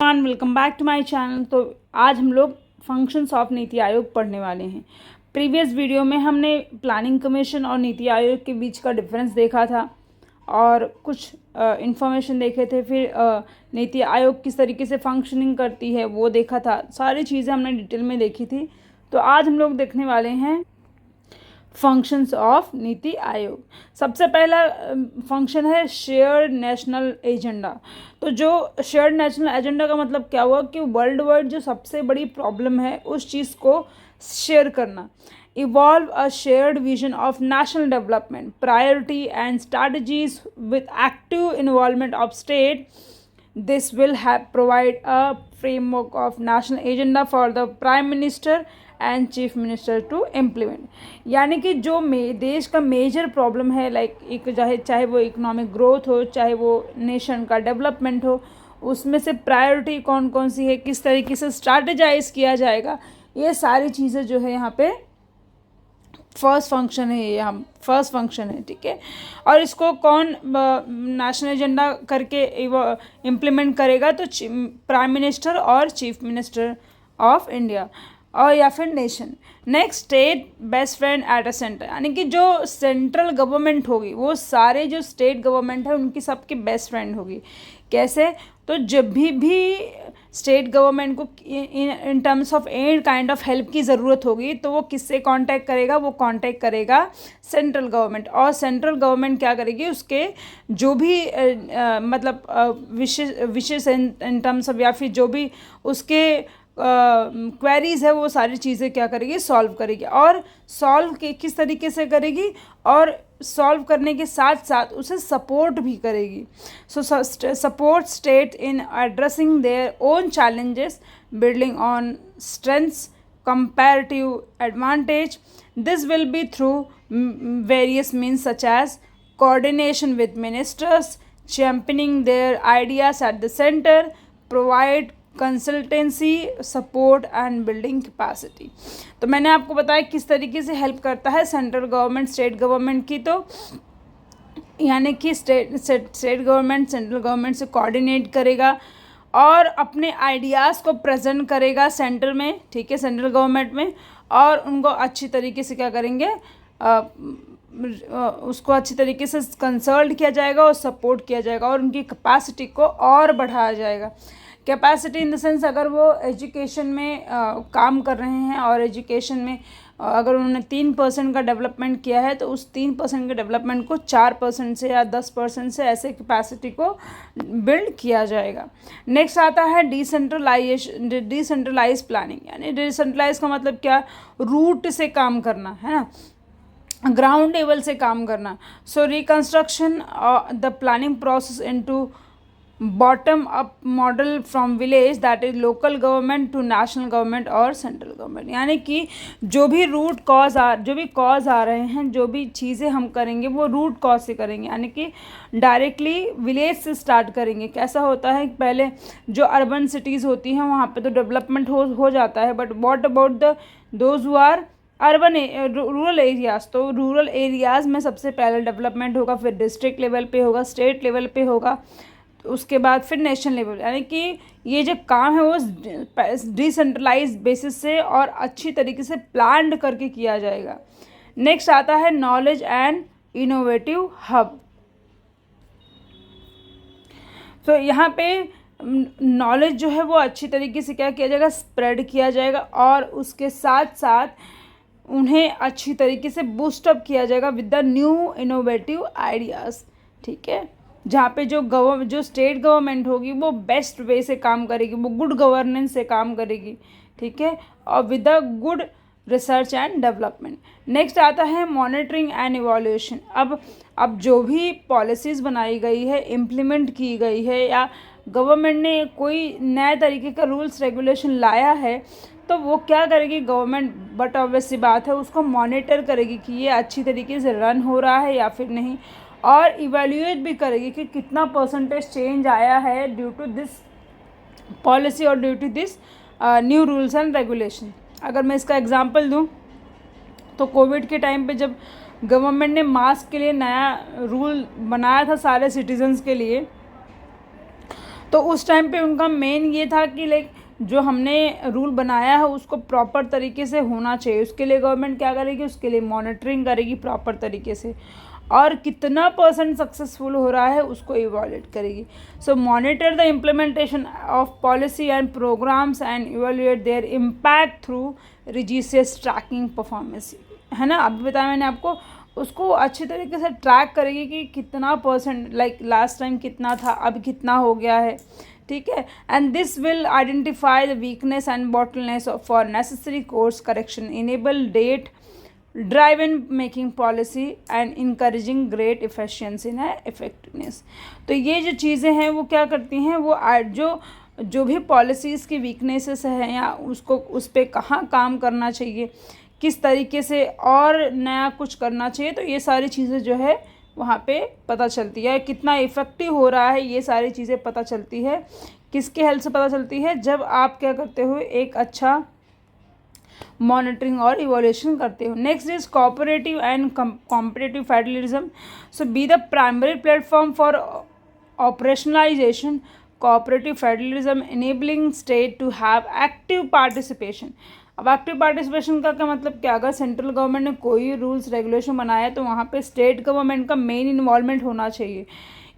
Everyone, welcome back to my channel. तो आज हम लोग फंक्शंस ऑफ नीति आयोग पढ़ने वाले हैं। प्रीवियस वीडियो में हमने प्लानिंग कमीशन और नीति आयोग के बीच का डिफरेंस देखा था और कुछ इंफॉर्मेशन देखे थे। फिर नीति आयोग किस तरीके से फंक्शनिंग करती है वो देखा था। सारी चीज़ें हमने डिटेल में देखी थी। तो आज हम लोग देखने वाले हैं फंक्शंस ऑफ नीति आयोग। सबसे पहला फंक्शन है शेयर्ड नेशनल एजेंडा। तो जो शेयर्ड नेशनल एजेंडा का मतलब क्या हुआ कि वर्ल्ड वाइड जो सबसे बड़ी प्रॉब्लम है उस चीज़ को शेयर करना। Evolve a shared vision of national development priority and strategies with active involvement of state. This will provide a framework of national agenda for the Prime Minister and Chief Minister to implement. यानी कि जो देश का major problem है, एक चाहे वो economic growth हो, चाहे वो नेशन का डेवलपमेंट हो, उसमें से प्रायोरिटी कौन कौन सी है, किस तरीके से स्ट्रैटेजाइज किया जाएगा, ये सारी चीज़ें जो है यहाँ पे फर्स्ट फंक्शन है। ये हम फर्स्ट फंक्शन है, ठीक है। और इसको कौन नेशनल एजेंडा करके इम्प्लीमेंट करेगा? तो प्राइम मिनिस्टर और चीफ मिनिस्टर ऑफ इंडिया और या फिर nation. Next, state best friend at a centre, यानी कि जो सेंट्रल गवर्नमेंट होगी वो सारे जो स्टेट गवर्नमेंट है उनकी सबकी बेस्ट फ्रेंड होगी। कैसे? तो जब भी स्टेट गवर्नमेंट को in terms of any kind of help की ज़रूरत होगी तो वो किससे कांटेक्ट करेगा? वो कांटेक्ट करेगा सेंट्रल गवर्नमेंट। और सेंट्रल गवर्नमेंट क्या करेगी? उसके जो भी विशेष इन टर्म्स ऑफ या फिर जो भी उसके क्वेरीज है वो सारी चीज़ें क्या करेगी? सॉल्व करेगी। और सॉल्व किस तरीके से करेगी? और सॉल्व करने के साथ साथ उसे सपोर्ट भी करेगी। So support state in addressing their own challenges, building on strengths, comparative advantage. This will be through various means such as coordination with ministers, championing their ideas at the center, provide consultancy support and building capacity. तो मैंने आपको बताया किस तरीके से help करता है central government state government की। तो यानी कि स्टेट गवर्नमेंट सेंट्रल गवर्नमेंट से कोऑर्डिनेट करेगा और अपने आइडियाज़ को प्रेजेंट करेगा सेंटर में, ठीक है, सेंट्रल गवर्नमेंट में। और उनको अच्छी तरीके से क्या करेंगे? उसको अच्छी तरीके से कंसल्ट किया जाएगा और सपोर्ट किया जाएगा और उनकी कैपेसिटी को और बढ़ाया जाएगा। कैपेसिटी इन द सेंस, अगर वो एजुकेशन में काम कर रहे हैं और एजुकेशन में अगर उन्होंने 3% का डेवलपमेंट किया है तो उस 3% के डेवलपमेंट को 4% से या 10% से ऐसे कैपेसिटी को बिल्ड किया जाएगा। नेक्स्ट आता है डिसेंट्रलाइज प्लानिंग। यानी डिसेंट्रलाइज का मतलब क्या? रूट से काम करना, है ना, ग्राउंड लेवल से काम करना। So reconstruction the planning process into bottom up model from village, that is local government to national government और सेंट्रल गवर्नमेंट। यानी कि जो भी कॉज आ रहे हैं, जो भी चीज़ें हम करेंगे वो रूट कॉज से करेंगे, यानी कि डायरेक्टली विलेज से स्टार्ट करेंगे। कैसा होता है? पहले जो अर्बन सिटीज़ होती हैं वहाँ पे तो डेवलपमेंट हो जाता है, but what about those who are urban rural areas? तो रूरल एरियाज़ में सबसे पहले डेवलपमेंट होगा, फिर डिस्ट्रिक्ट लेवल पे होगा, स्टेट लेवल पे होगा, उसके बाद फिर नेशनल लेवल। यानी कि ये जो काम है वो डिसेंट्रलाइज बेसिस से और अच्छी तरीके से प्लान करके किया जाएगा। नेक्स्ट आता है नॉलेज एंड इनोवेटिव हब। तो यहाँ पे नॉलेज जो है वो अच्छी तरीके से क्या किया जाएगा? स्प्रेड किया जाएगा और उसके साथ साथ उन्हें अच्छी तरीके से बूस्टअप किया जाएगा with the new innovative ideas, ठीक है। जहाँ पे जो स्टेट गवर्नमेंट होगी वो बेस्ट वे से काम करेगी, वो गुड गवर्नेंस से काम करेगी, ठीक है, और with the good research and development. Next आता है मॉनिटरिंग एंड इवोल्यूशन। अब जो भी पॉलिसीज़ बनाई गई है, इम्प्लीमेंट की गई है, या गवर्नमेंट ने कोई नए तरीके का रूल्स रेगुलेशन लाया है तो वो क्या करेगी गवर्नमेंट? बट ऑब्वियस सी बात है, उसको मॉनिटर करेगी कि ये अच्छी तरीके से रन हो रहा है या फिर नहीं, और इवेल्युएट भी करेगी कि कितना परसेंटेज चेंज आया है ड्यू टू दिस पॉलिसी और due to this new rules and regulation. अगर मैं इसका एग्जांपल दूं तो कोविड के टाइम पे जब गवर्नमेंट ने मास्क के लिए नया रूल बनाया था सारे सिटीजन्स के लिए, तो उस टाइम पे उनका मेन ये था कि लाइक जो हमने रूल बनाया है उसको प्रॉपर तरीके से होना चाहिए। उसके लिए गवर्नमेंट क्या करेगी, उसके लिए मॉनिटरिंग करेगी प्रॉपर तरीके से, और कितना % सक्सेसफुल हो रहा है उसको इवैल्यूएट करेगी। So monitor the implementation of policy and programmes and evaluate their impact through rigorous tracking performance, है ना, अभी बताया मैंने आपको। उसको अच्छी तरीके से ट्रैक करेगी कि कितना % लाइक लास्ट टाइम कितना था, अब कितना हो गया है, ठीक है। And this will identify the weakness and bottlenecks for necessary course correction, enable data drive in making policy and encouraging great efficiency and effectiveness. तो ये जो चीज़ें हैं वो क्या करती हैं, वो जो भी पॉलिसीज़ की वीकनेसेस हैं या उसको उस पर कहाँ काम करना चाहिए, किस तरीके से और नया कुछ करना चाहिए, तो ये सारी चीज़ें जो है वहाँ पे पता चलती है। कितना इफ़ेक्टिव हो रहा है ये सारी चीज़ें पता चलती है। किसके हेल्प से पता चलती है, जब आप क्या करते हो, एक अच्छा मॉनिटरिंग और इवोल्यूशन करते हो। Next is cooperative and competitive federalism. So B the primary platform for operationalization cooperative federalism enabling state to have active participation. अब एक्टिव पार्टिसिपेशन का क्या मतलब, क्या अगर सेंट्रल गवर्नमेंट ने कोई रूल्स रेगुलेशन बनाया है तो वहाँ पे स्टेट गवर्नमेंट का मेन इन्वॉल्वमेंट होना चाहिए,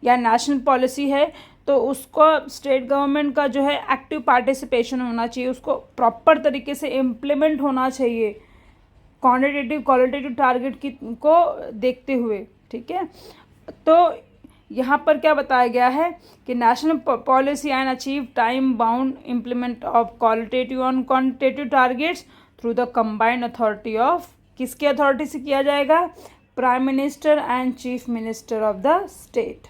या नेशनल पॉलिसी है तो उसको स्टेट गवर्नमेंट का जो है एक्टिव पार्टिसिपेशन होना चाहिए, उसको प्रॉपर तरीके से इम्प्लीमेंट होना चाहिए क्वांटिटेटिव क्वालिटेटिव टारगेट को देखते हुए, ठीक है। तो यहाँ पर क्या बताया गया है कि national policy and achieve time bound implement of qualitative और quantitative targets through the combined authority of, किसकी अथॉरिटी से किया जाएगा, prime minister and chief minister of the state,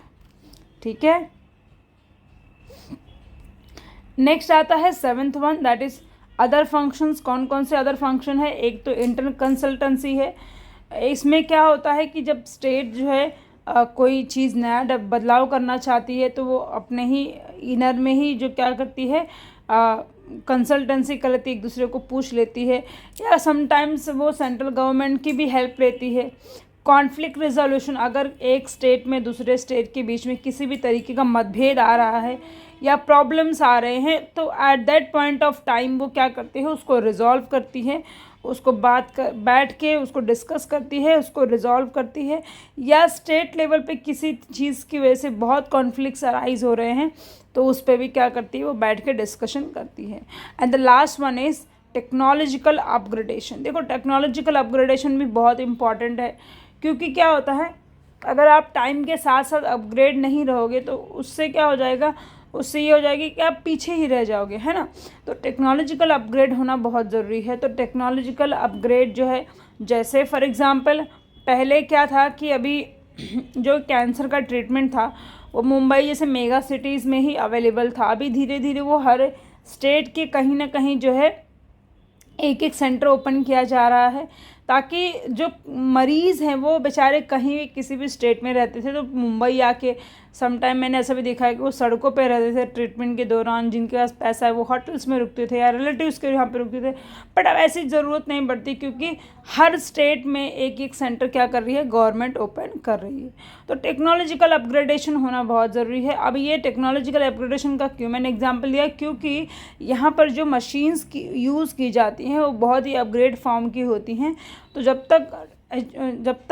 ठीक है। नेक्स्ट आता है 7th one, that is other functions. कौन कौन से अदर फंक्शन है, एक तो इंटरनल कंसल्टेंसी है। इसमें क्या होता है कि जब स्टेट जो है कोई चीज़ नया बदलाव करना चाहती है तो वो अपने ही इनर में ही जो क्या करती है, कंसल्टेंसी कर लेती है, एक दूसरे को पूछ लेती है, या समटाइम्स वो सेंट्रल गवर्नमेंट की भी हेल्प लेती है। कॉन्फ्लिक्ट रिजोल्यूशन, अगर एक स्टेट में दूसरे स्टेट के बीच में किसी भी तरीके का मतभेद आ रहा है या प्रॉब्लम्स आ रहे हैं तो at that point of time वो क्या करती है, उसको रिजॉल्व करती है, उसको बैठ के उसको डिस्कस करती है, उसको रिजॉल्व करती है। या स्टेट लेवल पे किसी चीज़ की वजह से बहुत कॉन्फ्लिक्ट्स अराइज हो रहे हैं तो उस पर भी क्या करती है, वो बैठ के डिस्कशन करती है। And the last one is technological upgradation. देखो टेक्नोलॉजिकल अपग्रेडेशन भी बहुत इंपॉर्टेंट है, क्योंकि क्या होता है, अगर आप टाइम के साथ साथ अपग्रेड नहीं रहोगे तो उससे क्या हो जाएगा, उससे ये हो जाएगी कि आप पीछे ही रह जाओगे, है ना। तो टेक्नोलॉजिकल अपग्रेड होना बहुत ज़रूरी है। तो टेक्नोलॉजिकल अपग्रेड जो है, जैसे फॉर एग्ज़ाम्पल पहले क्या था कि अभी जो कैंसर का ट्रीटमेंट था वो मुंबई जैसे मेगा सिटीज़ में ही अवेलेबल था। अभी धीरे धीरे वो हर स्टेट के कहीं ना कहीं जो है एक एक सेंटर ओपन किया जा रहा है, ताकि जो मरीज़ हैं वो बेचारे कहीं किसी भी स्टेट में रहते थे तो मुंबई आके, समटाइम मैंने ऐसा भी देखा है कि वो सड़कों पे रहते थे ट्रीटमेंट के दौरान, जिनके पास पैसा है वो होटल्स में रुकते थे या रिलेटिव्स के यहाँ पे रुकते थे। बट अब ऐसी ज़रूरत नहीं पड़ती, क्योंकि हर स्टेट में एक एक सेंटर क्या कर रही है, गवर्नमेंट ओपन कर रही है। तो टेक्नोलॉजिकल अपग्रेडेशन होना बहुत ज़रूरी है। अब ये टेक्नोलॉजिकल अपग्रेडेशन का क्यों मैंने एग्जाम्पल दिया, क्योंकि यहाँ पर जो मशीन्स की यूज़ की जाती हैं वो बहुत ही अपग्रेड फॉर्म की होती हैं। तो जब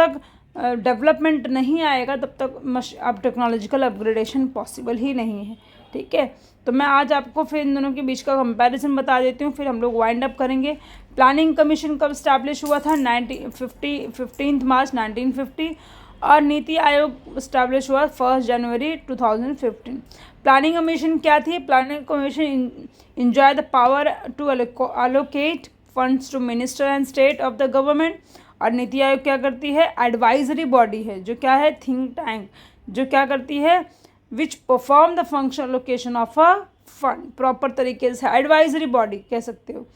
तक डेवलपमेंट नहीं आएगा तब तक अब टेक्नोलॉजिकल अपग्रेडेशन पॉसिबल ही नहीं है, ठीक है। तो मैं आज आपको फिर इन दोनों के बीच का कंपैरिजन बता देती हूँ, फिर हम लोग वाइंड अप करेंगे। प्लानिंग कमीशन कब स्टैब्लिश हुआ था, 15 मार्च 1950, और नीति आयोग स्टैब्लिश हुआ 1 जनवरी 2015। प्लानिंग कमीशन क्या थी, planning commission enjoy the power to allocate funds to minister and state of the government. और नीति आयोग क्या करती है, एडवाइजरी बॉडी है, जो क्या है, थिंक टैंक, जो क्या करती है, which perform the function location of a fund, proper तरीके से एडवाइजरी बॉडी कह सकते हो।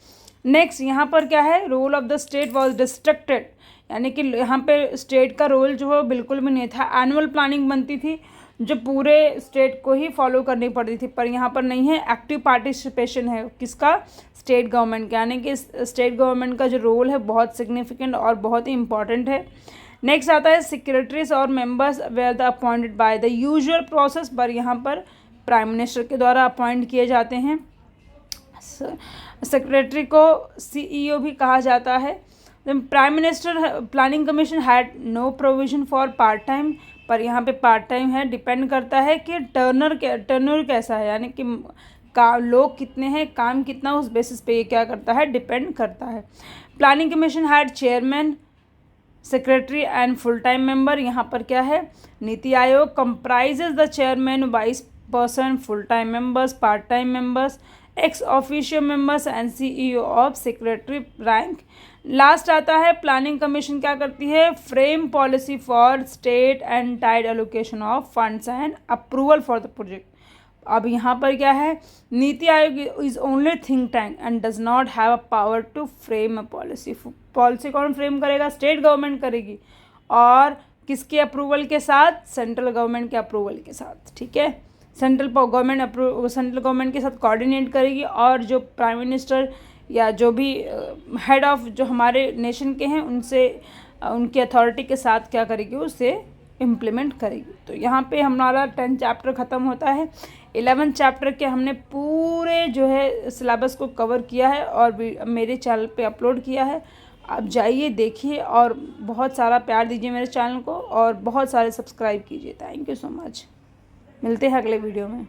नेक्स्ट यहाँ पर क्या है, role of the state was distracted, यानी कि यहाँ पे स्टेट का रोल जो है बिल्कुल भी नहीं था। एनुअल प्लानिंग बनती थी जो पूरे स्टेट को ही फॉलो करनी पड़ती थी, पर यहाँ पर नहीं है। एक्टिव पार्टिसिपेशन है किसका, स्टेट गवर्नमेंट का, यानी कि स्टेट गवर्नमेंट का जो रोल है बहुत सिग्निफिकेंट और बहुत ही इंपॉर्टेंट है। नेक्स्ट आता है सेक्रेटरीज और members were the appointed by the usual process, पर यहाँ पर प्राइम मिनिस्टर के द्वारा अपॉइंट किए जाते हैं। सेक्रेटरी को CEO भी कहा जाता है। Prime minister planning commission had no provision for part time, पर यहाँ पे पार्ट टाइम है, डिपेंड करता है कि टर्नर कैसा है, यानी कि लोग कितने हैं, काम कितना, उस बेसिस पे ये क्या करता है, डिपेंड करता है। Planning commission had chairman, secretary and full time member. यहाँ पर क्या है, NITI Aayog comprises the chairman, vice person, full time members, part time members, ex officio members and CEO of secretary rank. Last आता है प्लानिंग कमीशन क्या करती है, frame policy for state and tied allocation of funds and approval for the project. अब यहाँ पर क्या है, NITI Aayog is only think tank and does not have a power to frame a policy. Policy कौन frame करेगा, स्टेट गवर्नमेंट करेगी, और किसके अप्रूवल के साथ, सेंट्रल गवर्नमेंट के अप्रूवल के साथ, ठीक है। सेंट्रल गवर्नमेंट के साथ कोऑर्डिनेट करेगी, और जो प्राइम मिनिस्टर या जो भी हेड ऑफ जो हमारे नेशन के हैं उनसे उनकी अथॉरिटी के साथ क्या करेगी, उसे इम्प्लीमेंट करेगी। तो यहाँ पे हमारा 10 चैप्टर ख़त्म होता है। 11 चैप्टर के हमने पूरे जो है सिलेबस को कवर किया है और मेरे चैनल पे अपलोड किया है। आप जाइए देखिए और बहुत सारा प्यार दीजिए मेरे चैनल को और बहुत सारे सब्सक्राइब कीजिए। Thank you so much. मिलते हैं अगले वीडियो में।